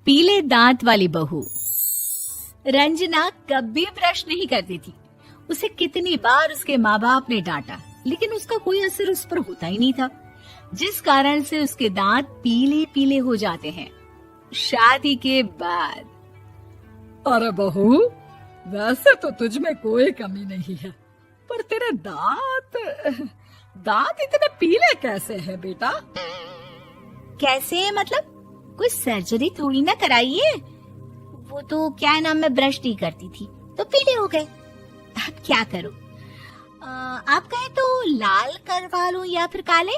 पीले दांत वाली बहू। रंजना कभी ब्रश नहीं करती थी। उसे कितनी बार उसके माँ बाप ने डांटा, लेकिन उसका कोई असर उस पर होता ही नहीं था, जिस कारण से उसके दांत पीले पीले हो जाते हैं। शादी के बाद अरे बहू, वैसे तो तुझ में कोई कमी नहीं है, पर तेरे दांत इतने पीले कैसे हैं बेटा? कैसे मतलब? कोई सर्जरी थोड़ी ना कराइए। वो तो क्या नाम, मैं ब्रश नहीं करती थी तो पीले हो गए। अब क्या करूं? आप कहें तो लाल करवा लूं या फिर काले?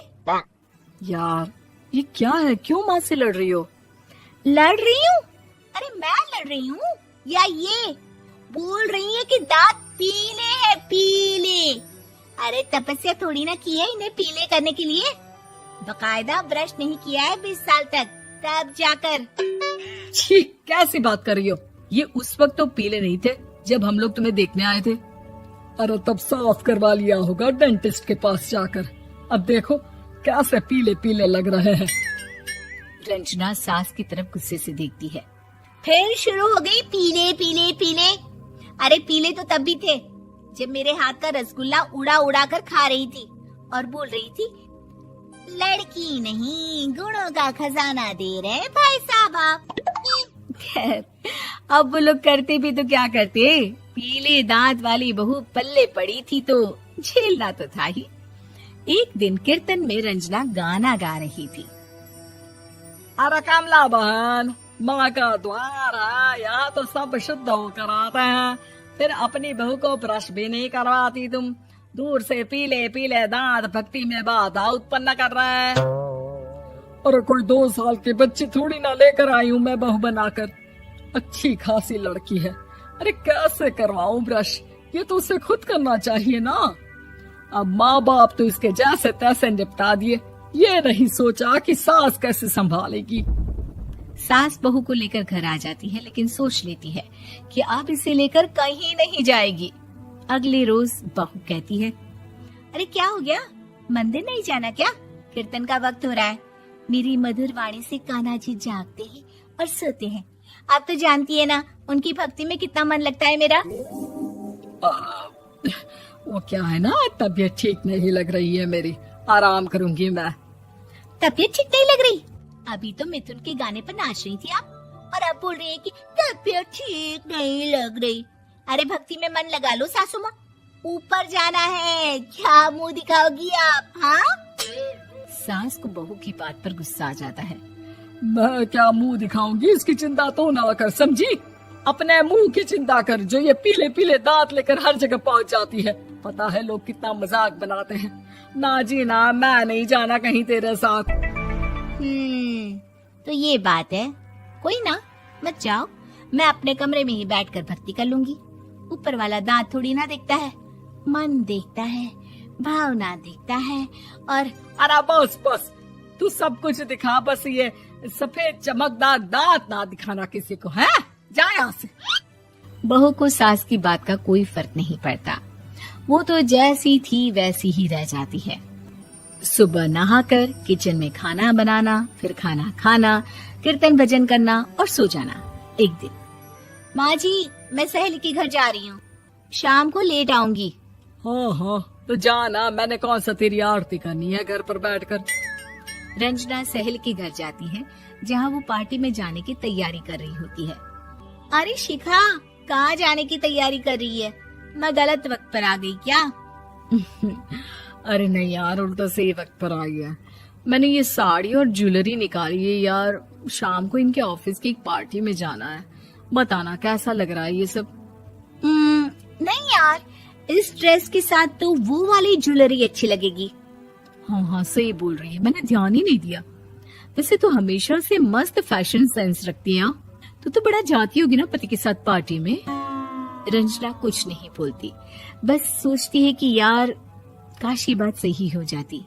यार ये क्या है, क्यों माँ से लड़ रही हो? लड़ रही हूँ? अरे मैं लड़ रही हूँ या ये बोल रही है कि दांत पीले हैं, पीले। अरे तपस्या थोड़ी ना की है इन्हें पीले करने के लिए। बकायदा ब्रश नहीं किया है 20 साल तक, तब जाकर। छी, कैसी बात कर रही हो? ये उस वक्त तो पीले नहीं थे जब हम लोग तुम्हें देखने आए थे। अरे तब साफ करवा लिया होगा डेंटिस्ट के पास जाकर। अब देखो कैसे पीले पीले लग रहे हैं। रंजना सास की तरफ गुस्से से देखती है। फिर शुरू हो गई पीले पीले पीले। अरे पीले तो तब भी थे जब मेरे हाथ का रसगुल्ला उड़ा उड़ा कर खा रही थी और बोल रही थी, लड़की नहीं गुणों का खजाना दे रहे भाई साहब आप। खैर, अब वो लोग करते भी तो क्या करते, पीले दांत वाली बहू पल्ले पड़ी थी तो झेलना तो था ही। एक दिन कीर्तन में रंजना गाना गा रही थी। अरे कमला बहन, माँ का द्वार है, यहाँ तो सब शुद्ध होकर आते हैं, फिर अपनी बहू को ब्रश भी नहीं करवाती तुम। दूर से पीले पीले दांत भक्ति में बाधा उत्पन्न कर रहे हैं। अरे कोई 2 साल की बच्ची थोड़ी ना लेकर आई हूँ मैं बहू बनाकर। अच्छी खासी लड़की है, अरे कैसे करवाऊं ब्रश? ये तो उसे खुद करना चाहिए ना। अब माँ बाप तो इसके जैसे तैसे निपटा दिए, ये नहीं सोचा कि सास कैसे संभालेगी। सास बहू को लेकर घर आ जाती है, लेकिन सोच लेती है कि अब इसे लेकर कहीं नहीं जाएगी। अगले रोज बहू कहती है, अरे क्या हो गया, मंदिर नहीं जाना क्या? कीर्तन का वक्त हो रहा है। मेरी मधुर वाणी से कान्हा जी जागते हैं और सोते हैं। आप तो जानती है ना उनकी भक्ति में कितना मन लगता है मेरा। वो क्या है ना, तबीयत ठीक नहीं लग रही है मेरी, आराम करूंगी मैं। तबीयत ठीक नहीं लग रही? अभी तो मिथुन के गाने पर नाच रही थी आप, और अब बोल रही है कि तबीयत ठीक नहीं लग रही। अरे भक्ति में मन लगा लो सासू माँ, ऊपर जाना है, क्या मुंह दिखाओगी आप? हाँ? सास को बहू की बात पर गुस्सा आ जाता है। मैं क्या मुंह दिखाऊंगी, इसकी चिंता तो ना कर, समझी? अपने मुंह की चिंता कर, जो ये पीले पीले दांत लेकर हर जगह पहुंच जाती है। पता है लोग कितना मजाक बनाते हैं। ना जी ना, मैं नहीं जाना कहीं तेरे साथ। तो ये बात है, कोई ना, मत जाओ, मैं अपने कमरे में ही बैठकर भक्ति कर लूंगी। ऊपर वाला दांत थोड़ी ना देखता है, मन देखता है, भावना देखता है। और अरे बस बस, तू सब कुछ दिखा, बस ये सफेद चमकदार दांत ना दिखाना किसी को, है? जा यहाँ से। बहू को सास की बात का कोई फर्क नहीं पड़ता, वो तो जैसी थी वैसी ही रह जाती है। सुबह नहाकर किचन में खाना बनाना, फिर खाना खाना, कीर्तन भजन करना और सो जाना। एक दिन, माँ जी मैं सहेली के घर जा रही हूँ, शाम को लेट आऊंगी। हाँ हाँ तो जाना, मैंने कौन सा तेरी आरती करनी है घर पर बैठकर। रंजना सहेली के घर जाती है, जहाँ वो पार्टी में जाने की तैयारी कर रही होती है। अरे शिखा, कहाँ जाने की तैयारी कर रही है? मैं गलत वक्त पर आ गई क्या? अरे नहीं यार, उल्टा सही वक्त पर आई है। मैंने ये साड़ी और ज्वेलरी निकाली है यार, शाम को इनके ऑफिस की एक पार्टी में जाना है। बताना कैसा लग रहा है ये सब? नहीं यार, इस ड्रेस के साथ तो वो वाली ज्वेलरी अच्छी लगेगी। हाँ हाँ सही बोल रही है, मैंने ध्यान ही नहीं दिया। वैसे तो हमेशा से मस्त फैशन सेंस रखती है। तो बड़ा जाती होगी ना पति के साथ पार्टी में। रंजना कुछ नहीं बोलती, बस सोचती है कि यार काश ये बात सही हो जाती,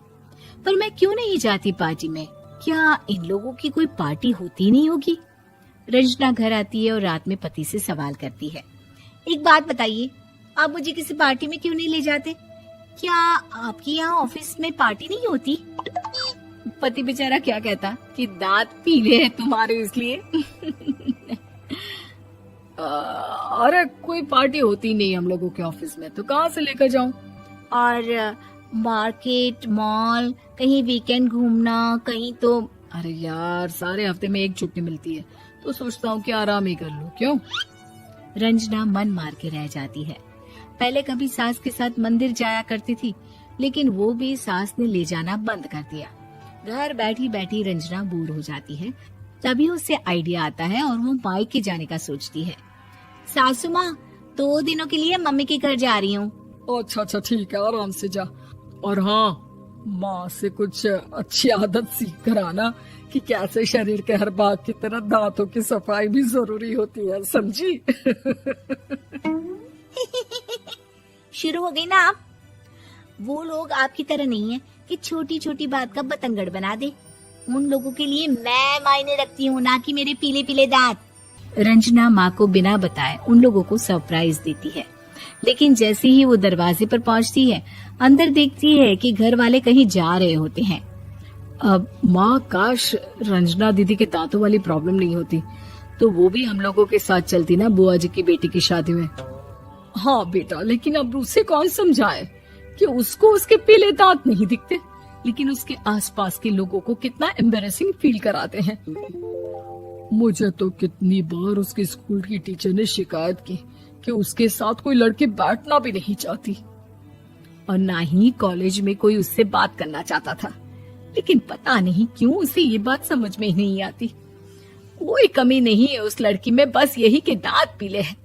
पर मैं क्यों नहीं जाती पार्टी में? क्या इन लोगों की कोई पार्टी होती नहीं होगी? रंजना घर आती है और रात में पति से सवाल करती है, एक बात बताइए, आप मुझे किसी पार्टी में क्यों नहीं ले जाते? क्या आपके यहाँ ऑफिस में पार्टी नहीं होती? पति बेचारा क्या कहता कि दांत पीले हैं तुम्हारे इसलिए। अरे कोई पार्टी होती नहीं हम लोगों के ऑफिस में, तो कहाँ से लेकर जाऊं? और मार्केट, मॉल, कहीं वीकेंड घूमना, कहीं तो। अरे यार, सारे हफ्ते में एक छुट्टी मिलती है, तो सोचता हूँ कि आराम ही कर लूं। क्यों? रंजना मन मार के रह जाती है। पहले कभी सास के साथ मंदिर जाया करती थी, लेकिन वो भी सास ने ले जाना बंद कर दिया। घर बैठी बैठी रंजना बोर हो जाती है। तभी उसे आइडिया आता है और वो मायके जाने का सोचती है। सासू माँ, 2 दिनों के लिए मम्मी के घर जा रही हूँ। अच्छा अच्छा ठीक है, आराम से जा। और हाँ, माँ से कुछ अच्छी आदत सीख कर आना कि कैसे शरीर के हर भाग की तरह दांतों की सफाई भी जरूरी होती है, समझी? शुरू हो गई ना आप। वो लोग आपकी तरह नहीं है कि छोटी छोटी बात का बतंगड़ बना दे। उन लोगों के लिए मैं मायने रखती हूँ, ना कि मेरे पीले पीले दांत। रंजना माँ को बिना बताए उन लोगों को सरप्राइज देती है, लेकिन जैसे ही वो दरवाजे पर पहुँचती है, अंदर देखती है कि घर वाले कहीं जा रहे होते हैं। अब माँ, काश रंजना दीदी के दांतों वाली प्रॉब्लम नहीं होती, तो वो भी हम लोगों के साथ चलती ना बुआ जी की बेटी की शादी में। हाँ बेटा, लेकिन अब उसे कौन समझाए कि उसको उसके पीले दांत नहीं दिखते, लेकिन उसके आसपास के लोगों को कितना एम्बैरेसिंग फील कराते हैं। मुझे तो कितनी बार उसके स्कूल की टीचर ने शिकायत की कि उसके साथ कोई लड़की बैठना भी नहीं चाहती, और ना ही कॉलेज में कोई उससे बात करना चाहता था। लेकिन पता नहीं क्यों उसे ये बात समझ में ही नहीं आती। कोई कमी नहीं है उस लड़की में, बस यही कि दांत पीले हैं।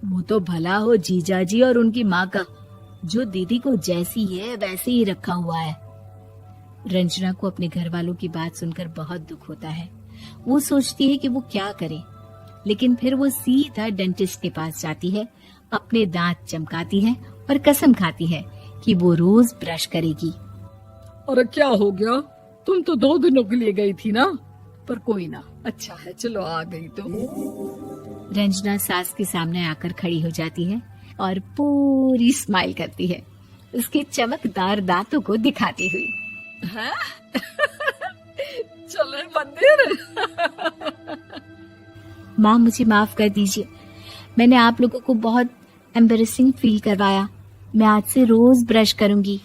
वो तो भला हो जीजा जी और उनकी माँ का, जो दीदी को जैसी है वैसे ही रखा हुआ है। रंजना को अपने घर वालों की बात सुनकर बहुत दुख होता है। वो सोचती है कि वो क्या करे, लेकिन फिर वो सीधा डेंटिस्ट के पास जाती है, अपने दांत चमकाती है और कसम खाती है कि वो रोज ब्रश करेगी। अरे क्या हो गया? तुम तो 2 दिनों के लिए गई थी ना, पर कोई ना, अच्छा है, चलो आ गई तो। रंजना सास के सामने आकर खड़ी हो जाती है और पूरी स्माइल करती है, उसके चमकदार दांतों को दिखाती हुई। हैं? चले मंदिर। माँ, मुझे माफ कर दीजिए, मैंने आप लोगों को बहुत एम्बैरेसिंग फील करवाया। मैं आज से रोज ब्रश करूंगी।